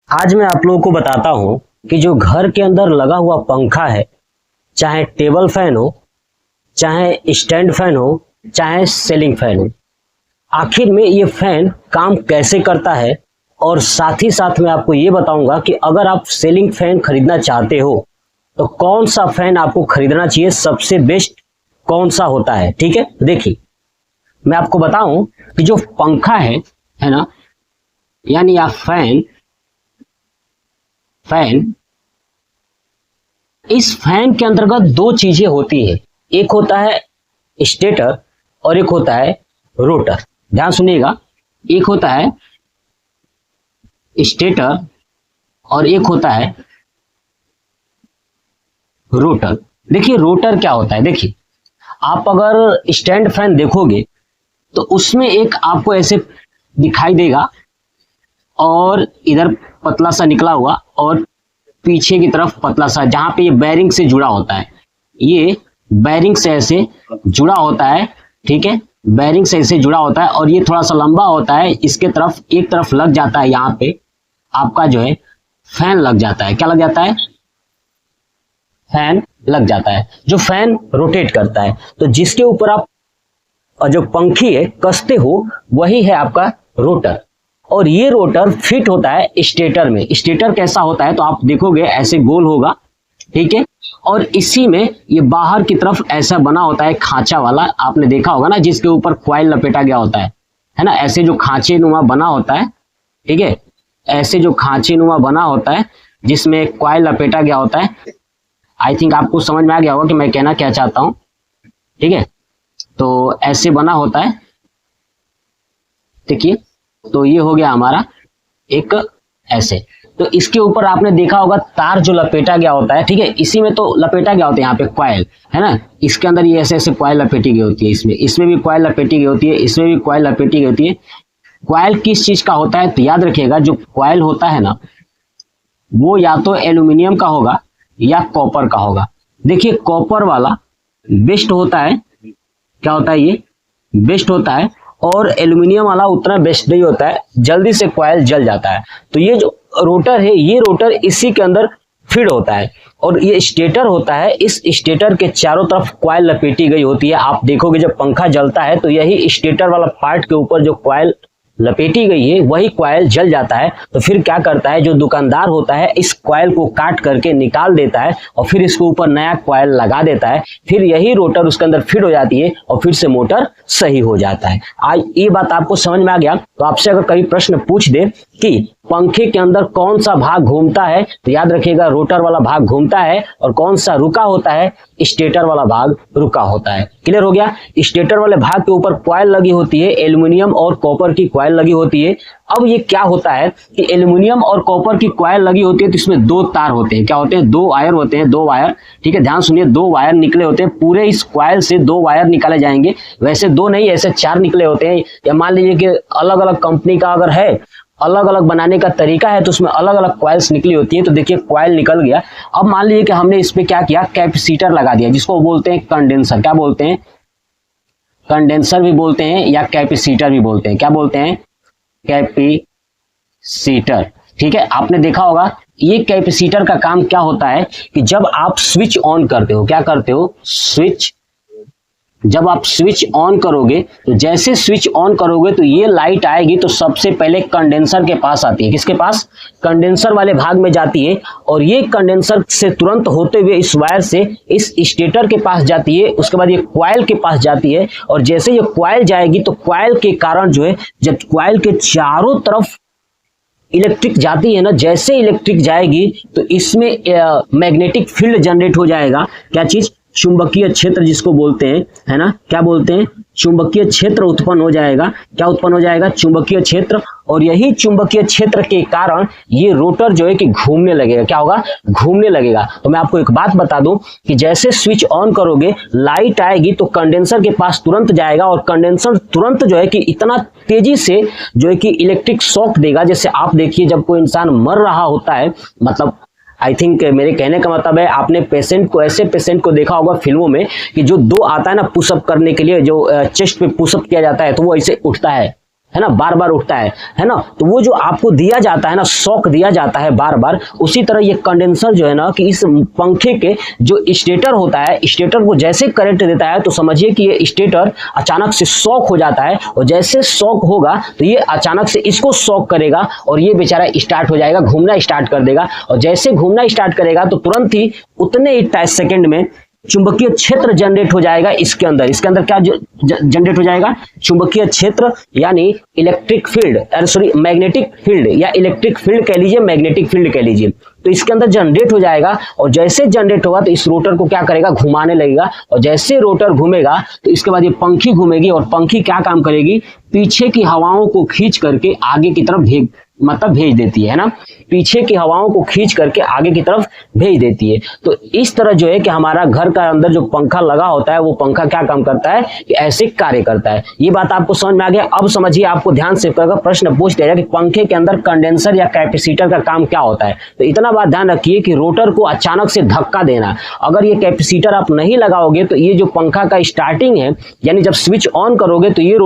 आज मैं आप लोगों को बताता हूं कि जो घर के अंदर लगा हुआ पंखा है, चाहे टेबल फैन हो, चाहे स्टैंड फैन हो, चाहे सीलिंग फैन हो, आखिर में ये फैन काम कैसे करता है। और साथ ही साथ मैं आपको ये बताऊंगा कि अगर आप सीलिंग फैन खरीदना चाहते हो तो कौन सा फैन आपको खरीदना चाहिए, सबसे बेस्ट कौन सा होता है। ठीक है, देखिए मैं आपको बताऊं कि जो पंखा है ना, यानी आप फैन इस फैन के अंतर्गत दो चीजें होती है, एक होता है स्टेटर और एक होता है रोटर। ध्यान सुनिएगा, एक होता है स्टेटर और एक होता है रोटर। देखिए रोटर क्या होता है, देखिए आप अगर स्टैंड फैन देखोगे तो उसमें एक आपको ऐसे दिखाई देगा और इधर पतला सा निकला हुआ और पीछे की तरफ पतला सा, जहां पे ये बैरिंग से जुड़ा होता है, ये बैरिंग से ऐसे जुड़ा होता है। ठीक है, बैरिंग से ऐसे जुड़ा होता है और ये थोड़ा सा लंबा होता है, इसके तरफ एक तरफ लग जाता है, यहाँ पे आपका जो है फैन लग जाता है। क्या लग जाता है? फैन लग जाता है, जो फैन रोटेट करता है। तो जिसके ऊपर आप जो पंखी है कसते हो वही है आपका रोटर। और ये रोटर फिट होता है स्टेटर में। स्टेटर कैसा होता है तो आप देखोगे ऐसे गोल होगा, ठीक है, और इसी में ये बाहर की तरफ ऐसा बना होता है खांचा वाला, आपने देखा होगा ना, जिसके ऊपर कॉइल लपेटा गया होता है ना, ऐसे जो खांचे नुमा बना होता है। ठीक है, ऐसे जो खांचे नुमा बना होता है जिसमें कॉइल लपेटा गया होता है। आई थिंक आपको समझ में आ गया होगा कि मैं कहना क्या चाहता हूं। ठीक है, तो ऐसे बना होता है, देखिए, तो ये हो गया हमारा एक ऐसे। तो इसके ऊपर आपने देखा होगा तार जो लपेटा गया होता है, ठीक है, इसी में तो लपेटा गया होता है, यहाँ पे कॉइल है ना, इसके अंदर ये ऐसे ऐसे कॉइल लपेटी गई होती है, इसमें भी कॉइल लपेटी गई होती है, इसमें भी कॉइल लपेटी गई होती है। कॉइल किस चीज का होता है तो याद रखिएगा, जो कॉइल होता है ना वो या तो एल्यूमिनियम का होगा या कॉपर का होगा। देखिए कॉपर वाला बेस्ट होता है, क्या होता है ये बेस्ट होता है, और एल्यूमिनियम वाला उतना बेस्ट नहीं होता है, जल्दी से कॉइल जल जाता है। तो ये जो रोटर है, ये रोटर इसी के अंदर फिट होता है और ये स्टेटर होता है, इस स्टेटर के चारों तरफ कॉइल लपेटी गई होती है। आप देखोगे जब पंखा जलता है तो यही स्टेटर वाला पार्ट के ऊपर जो कॉइल लपेटी गई है वही कॉइल जल जाता है। तो फिर क्या करता है, जो दुकानदार होता है इस कॉइल को काट करके निकाल देता है और फिर इसके ऊपर नया कॉइल लगा देता है, फिर यही रोटर उसके अंदर फिट हो जाती है और फिर से मोटर सही हो जाता है। आज ये बात आपको समझ में आ गया। तो आपसे अगर कभी प्रश्न पूछ दे कि पंखे के अंदर कौन सा भाग घूमता है तो याद रखिएगा रोटर वाला भाग घूमता है, और कौन सा रुका होता है, स्टेटर वाला भाग रुका होता है। क्लियर हो गया? स्टेटर वाले भाग के ऊपर कॉइल लगी होती है, एल्यूमिनियम और कॉपर की कॉइल लगी होती है। अब ये क्या होता है कि एल्यूमिनियम और कॉपर की कॉइल लगी होती है तो इसमें दो तार होते हैं, क्या होते हैं, दो वायर होते हैं, दो वायर। ठीक है, ध्यान सुनिए, दो वायर निकले होते हैं, पूरे इस कॉइल से दो वायर निकाले जाएंगे। वैसे दो नहीं, ऐसे चार निकले होते हैं। या मान लीजिए कि अलग अलग कंपनी का अगर है, अलग अलग बनाने का तरीका है तो उसमें अलग अलग कॉइल्स निकली होती है। तो देखिए कॉइल निकल गया। अब मान लीजिए कि हमने इस पे क्या किया, कैपेसिटर लगा दिया, जिसको बोलते हैं कंडेंसर। क्या बोलते हैं? कंडेंसर भी बोलते हैं या कैपेसिटर भी बोलते हैं। क्या बोलते हैं? कैपेसिटर। ठीक है, आपने देखा होगा ये कैपेसिटर का काम क्या होता है कि जब आप स्विच ऑन करते हो, क्या करते हो, जब आप स्विच ऑन करोगे तो जैसे स्विच ऑन करोगे तो ये लाइट आएगी तो सबसे पहले कंडेंसर के पास आती है। किसके पास? कंडेंसर वाले भाग में जाती है, और ये कंडेंसर से तुरंत होते हुए इस वायर से इस स्टेटर के पास जाती है, उसके बाद ये कॉइल के पास जाती है। और जैसे ये कॉइल जाएगी तो कॉइल के कारण जो है, जब कॉइल के चारों तरफ इलेक्ट्रिक जाती है ना, जैसे इलेक्ट्रिक जाएगी तो इसमें मैग्नेटिक फील्ड जनरेट हो जाएगा। क्या चीज? चुंबकीय क्षेत्र जिसको बोलते हैं, है ना, क्या बोलते हैं, चुंबकीय क्षेत्र उत्पन्न हो जाएगा। क्या उत्पन्न हो जाएगा? चुंबकीय क्षेत्र। और यही चुंबकीय क्षेत्र के कारण ये रोटर जो है कि घूमने लगेगा। क्या होगा? घूमने लगेगा। तो मैं आपको एक बात बता दूं कि जैसे स्विच ऑन करोगे लाइट आएगी तो कंडेंसर के पास तुरंत जाएगा, और कंडेंसर तुरंत जो है कि इतना तेजी से जो है कि इलेक्ट्रिक शॉक देगा। जैसे आप देखिए जब कोई इंसान मर रहा होता है, मतलब आई थिंक मेरे कहने का मतलब है, आपने पेशेंट को, ऐसे पेशेंट को देखा होगा फिल्मों में कि जो दो आता है ना पुशअप करने के लिए, जो चेस्ट पे पुशअप किया जाता है तो वो ऐसे उठता है, है ना, बार बार उठता है ना, तो वो जो आपको दिया जाता है ना, शॉक दिया जाता है बार बार, उसी तरह ये कंडेंसर जो है ना कि इस पंखे के जो स्टेटर होता है, स्टेटर को जैसे करंट देता है तो समझिए कि ये स्टेटर अचानक से शॉक हो जाता है, और जैसे शॉक होगा तो ये अचानक से इसको शॉक करेगा और ये बेचारा स्टार्ट हो जाएगा, घूमना स्टार्ट कर देगा, और जैसे घूमना स्टार्ट करेगा तो तुरंत ही उतने ही सेकंड में चुंबकीय क्षेत्र जनरेट हो जाएगा इसके अंदर क्या जनरेट हो जाएगा, चुंबकीय क्षेत्र यानी electric field, sorry magnetic field, या इलेक्ट्रिक फील्ड कह लीजिए, मैग्नेटिक फील्ड कह लीजिए, तो इसके अंदर जनरेट हो जाएगा। और जैसे जनरेट होगा तो इस रोटर को क्या करेगा, घुमाने लगेगा, और जैसे रोटर घूमेगा तो इसके बाद ये पंखी घूमेगी, और पंखी क्या काम करेगी, पीछे की हवाओं को खींच करके आगे की तरफ भेज देती है ना, पीछे की हवाओं को खींच करके आगे की तरफ भेज देती है। तो इस तरह जो है कि हमारा घर का अंदर जो पंखा लगा होता है वो पंखा क्या काम करता है कि ऐसे कार्य करता है। ये बात आपको समझ में आ गया। अब समझिए, आपको ध्यान से प्रश्न पूछ दिया कि पंखे के अंदर कंडेंसर या कैपेसिटर का काम क्या होता है। तो इतना बात ध्यान रखिए कि रोटर को अचानक से धक्का देना, अगर ये कैपेसिटर आप नहीं लगाओगे तो ये जो पंखा का स्टार्टिंग है, यानी जब स्विच ऑन करोगे तो ये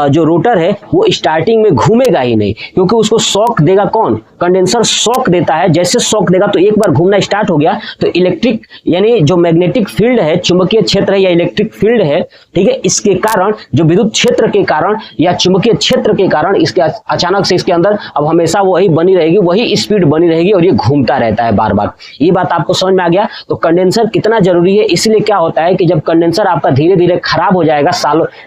जो रोटर है वो स्टार्टिंग में घूमेगा ही नहीं, क्योंकि उसको शॉक देगा कौन, कंडेंसर शॉक देता है। जैसे शॉक देगा तो एक बार घूमना स्टार्ट हो गया तो इलेक्ट्रिक यानी जो मैग्नेटिक फील्ड है, चुंबकीय क्षेत्र है या इलेक्ट्रिक फील्ड है, ठीक है, इसके कारण जो विद्युत क्षेत्र के कारण या चुंबकीय क्षेत्र के कारण इसके अचानक से इसके अंदर अब हमेशा वही बनी रहेगी, वही स्पीड बनी रहेगी और ये घूमता रहता है बार बार। ये बात आपको समझ में आ गया। तो कंडेंसर कितना जरूरी है, इसलिए क्या होता है कि जब कंडेंसर आपका धीरे धीरे खराब हो जाएगा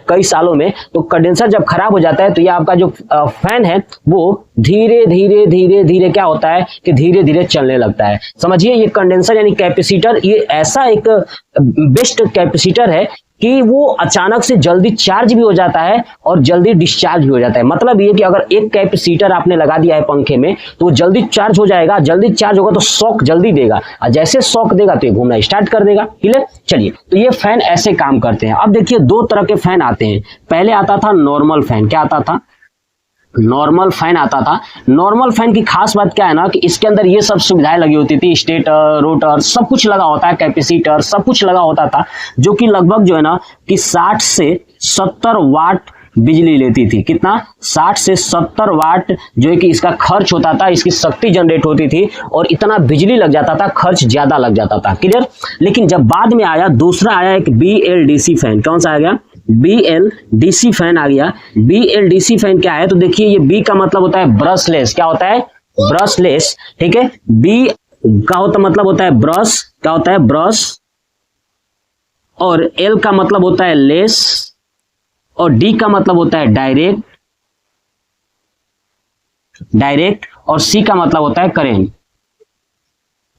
कई सालों में, तो कंडेंसर जब खराब हो जाता है तो ये आपका जो फैन है वो धीरे धीरे धीरे धीरे क्या होता है कि धीरे धीरे चलने लगता है। समझिए, ये कंडेंसर यानी कैपेसिटर ये ऐसा एक बेस्ट कैपेसिटर है कि वो अचानक से जल्दी चार्ज भी हो जाता है और जल्दी डिस्चार्ज भी हो जाता है। मतलब ये कि अगर एक कैपेसिटर आपने लगा दिया है पंखे में तो वो जल्दी चार्ज हो जाएगा, जल्दी चार्ज होगा तो शॉक जल्दी देगा, और जैसे शॉक देगा तो ये घूमना स्टार्ट कर देगा। क्लियर? चलिए, तो ये फैन ऐसे काम करते हैं। अब देखिए, दो तरह के फैन आते हैं। पहले आता था नॉर्मल फैन। क्या आता था? नॉर्मल फैन आता था। नॉर्मल फैन की खास बात क्या है ना कि इसके अंदर ये सब सुविधाएं लगी होती थी, स्टेटर, रोटर, सब कुछ लगा होता है, कैपेसिटर सब कुछ लगा होता था, जो कि लगभग जो है ना कि 60 से 70 वाट बिजली लेती थी। कितना? 60 से 70 वाट जो है कि इसका खर्च होता था, इसकी शक्ति जनरेट होती थी और इतना बिजली लग जाता था, खर्च ज्यादा लग जाता था। क्लियर? लेकिन जब बाद में आया दूसरा आया एक BLDC फैन। कौन सा आ गया? BLDC फैन आ गया। BLDC फैन क्या है? तो देखिए, ये B का मतलब होता है ब्रशलेस। क्या होता है? ब्रशलेस। ठीक है, B का मतलब होता है ब्रश। क्या होता है? ब्रश। और L का मतलब होता है लेस, और D का मतलब होता है डायरेक्ट, और C का मतलब होता है करेंट।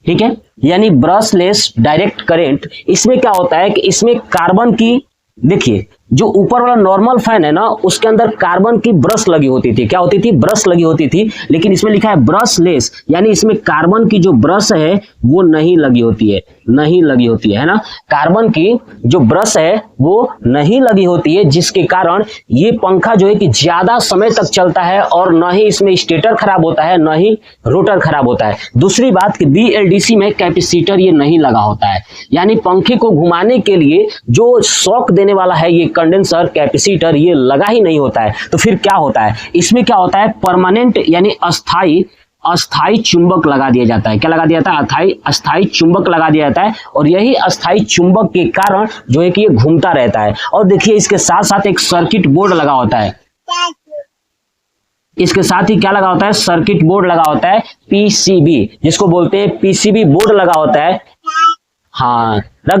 ठीक है, यानी ब्रशलेस डायरेक्ट करेंट। इसमें क्या होता है कि इसमें कार्बन की, देखिए जो ऊपर वाला नॉर्मल फैन है ना उसके अंदर कार्बन की ब्रश लगी होती थी। क्या होती थी? ब्रश लगी होती थी। लेकिन इसमें लिखा है ब्रशलेस, यानी इसमें कार्बन की जो ब्रश है वो नहीं लगी होती है, नहीं लगी होती है ना। कार्बन की जो ब्रश है वो नहीं लगी होती है, जिसके कारण ये पंखा जो है कि ज्यादा समय तक चलता है और न ही इसमें स्टेटर खराब होता है, न ही रोटर खराब होता है। दूसरी बात कि BLDC में कैपेसिटर ये नहीं लगा होता है, यानी पंखे को घुमाने के लिए जो शॉक देने वाला है ये कंडेंसर कैपेसिटर ये लगा ही नहीं होता है। तो फिर क्या होता है? इसमें क्या होता है? परमानेंट यानी अस्थाई चुंबक लगा दिया जाता है। क्या लगा दिया जाता है? अस्थाई चुंबक लगा दिया जाता है, और यही अस्थाई चुंबक के कारण जो है कि ये घूमता रहता है। और देखिए, इसके साथ साथ एक सर्किट बोर्ड लगा होता है। इसके साथ ही क्या लगा होता है? सर्किट बोर्ड लगा होता है, PCB, जिसको बोलते हैं PCB बोर्ड लगा होता है। हाँ, रख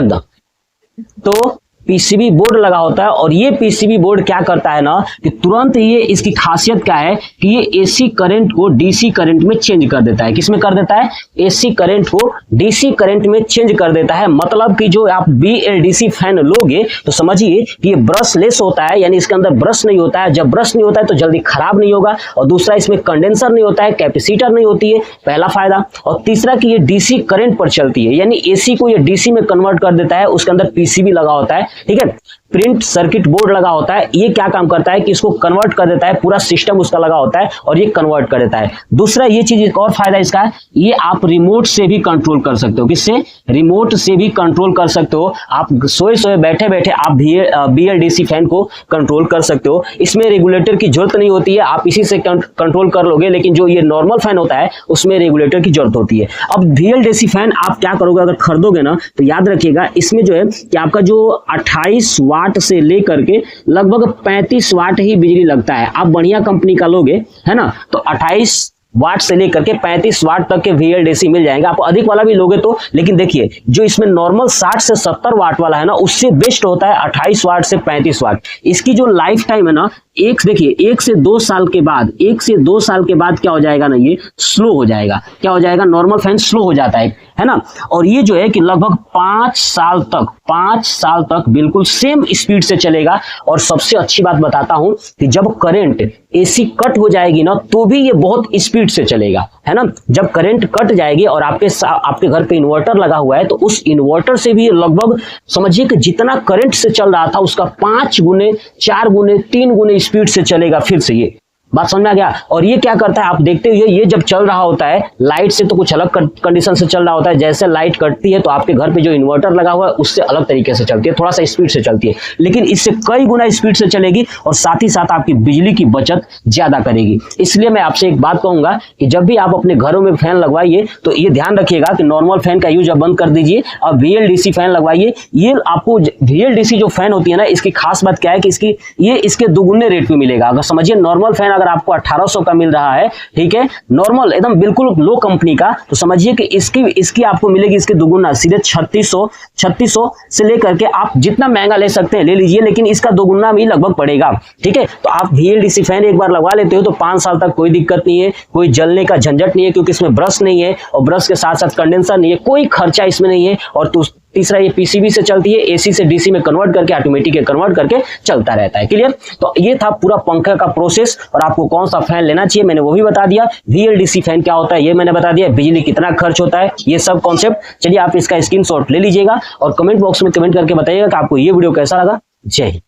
दो। तो PCB बोर्ड लगा होता है, और ये PCB बोर्ड क्या करता है ना कि तुरंत ये, इसकी खासियत क्या है कि ये AC करंट को DC करंट में चेंज कर देता है। किसमें कर देता है? AC करंट को DC करंट में चेंज कर देता है। मतलब कि जो आप BLDC फैन लोगे तो समझिए कि ये ब्रशलेस होता है, यानी इसके अंदर ब्रश नहीं होता है। जब ब्रश नहीं होता है तो जल्दी खराब नहीं होगा, और दूसरा इसमें कंडेंसर नहीं होता है, कैपेसिटर नहीं होती है, पहला फायदा। और तीसरा कि ये DC करंट पर चलती है, यानी AC को ये DC में कन्वर्ट कर देता है। उसके अंदर PCB लगा होता है, ठीक है। प्रिंट सर्किट बोर्ड लगा होता है, ये क्या काम करता है कि इसको कन्वर्ट कर देता है, पूरा सिस्टम उसका लगा होता है और ये कन्वर्ट कर देता है। दूसरा ये चीज, एक और फायदा इसका है, ये आप रिमोट से भी कंट्रोल कर सकते हो। किससे? रिमोट से भी कंट्रोल कर सकते हो। आप सोए सोए बैठे बैठे आप BLDC फैन को कंट्रोल कर सकते हो। इसमें रेगुलेटर की जरूरत नहीं होती है, आप इसी से कंट्रोल कर लोगे। लेकिन जो ये नॉर्मल फैन होता है उसमें रेगुलेटर की जरूरत होती है। अब BLDC फैन आप क्या करोगे, अगर खरीदोगे ना तो याद रखिएगा, इसमें जो है कि आपका जो 28 वाट से लेकर के लगभग 35 वाट ही बिजली लगता है। आप बढ़िया कंपनी का लोगे, है ना, तो 28 वाट से लेकर के 35 वाट तक के VLDC मिल जाएंगे। आप अधिक वाला भी लोगे तो, लेकिन देखिए जो इसमें नॉर्मल 60 से 70 वाट वाला है ना, उससे बेस्ट होता है 28 वाट से 35 वाट। इसकी जो लाइफ टाइम है ना, देखिए 1 से 2 साल के बाद, 1 से 2 साल के बाद क्या हो जाएगा ना, ये स्लो हो जाएगा। क्या हो जाएगा? नॉर्मल फैन स्लो हो जाता है ना। और ये जो है कि लगभग 5 साल तक बिल्कुल सेम स्पीड से चलेगा। और सबसे अच्छी बात बताता हूं कि जब करंट AC कट हो जाएगी ना, तो भी ये बहुत स्पीड से चलेगा, है ना। जब करंट कट जाएगी और आपके घर पे इन्वर्टर लगा हुआ है, तो उस इन्वर्टर से भी लगभग समझिए कि जितना करंट से चल रहा था उसका 5 गुने, 4 गुने, 3 गुने स्पीड से चलेगा। फिर से ये बात समझ में आ गया। और ये क्या करता है आप देखते हुए, ये जब चल रहा होता है लाइट से तो कुछ अलग कंडीशन से चल रहा होता है। जैसे लाइट कटती है तो आपके घर पे जो इन्वर्टर लगा हुआ है उससे अलग तरीके से चलती है, थोड़ा सा स्पीड से चलती है, लेकिन इससे कई गुना स्पीड से चलेगी और साथ ही साथ आपकी बिजली की बचत ज्यादा करेगी। इसलिए मैं आपसे एक बात कहूंगा कि जब भी आप अपने घरों में फैन लगवाइए तो ये ध्यान रखिएगा कि नॉर्मल फैन का यूज अब बंद कर दीजिए और VLDC फैन लगवाइए। ये आपको VLDC जो फैन होती है ना, इसकी खास बात क्या है कि इसके दुगुने रेट पे मिलेगा। अगर समझिए नॉर्मल फैन अगर आपको 1800 का मिल रहा है, ठीक है, नॉर्मल एकदम बिल्कुल लो कंपनी का, तो समझिए कि इसकी आपको मिलेगी इसके दुगुना, सीधे 3600 से लेकर के आप जितना महंगा ले सकते हैं ले लीजिए, लेकिन इसका दुगुना भी लगभग पड़ेगा। ठीक है, तो आप VLDC फैन एक बार लगवा लेते हो तो 5 साल तक कोई दिक्कत नहीं है, कोई जलने का झंझट नहीं है, क्योंकि इसमें ब्रश नहीं है और ब्रश के साथ साथ कंडेंसर नहीं है, कोई खर्चा इसमें नहीं है। और तीसरा ये PCB से चलती है, AC से DC में कन्वर्ट करके, ऑटोमेटिक कन्वर्ट करके चलता रहता है। क्लियर? तो ये था पूरा पंखा का प्रोसेस। और आपको कौन सा फैन लेना चाहिए मैंने वो भी बता दिया, VLDC फैन क्या होता है ये मैंने बता दिया, बिजली कितना खर्च होता है, ये सब कॉन्सेप्ट। चलिए आप इसका स्क्रीनशॉट ले लीजिएगा और कमेंट बॉक्स में कमेंट करके बताइएगा कि आपको ये वीडियो कैसा लगा। जय हिंद।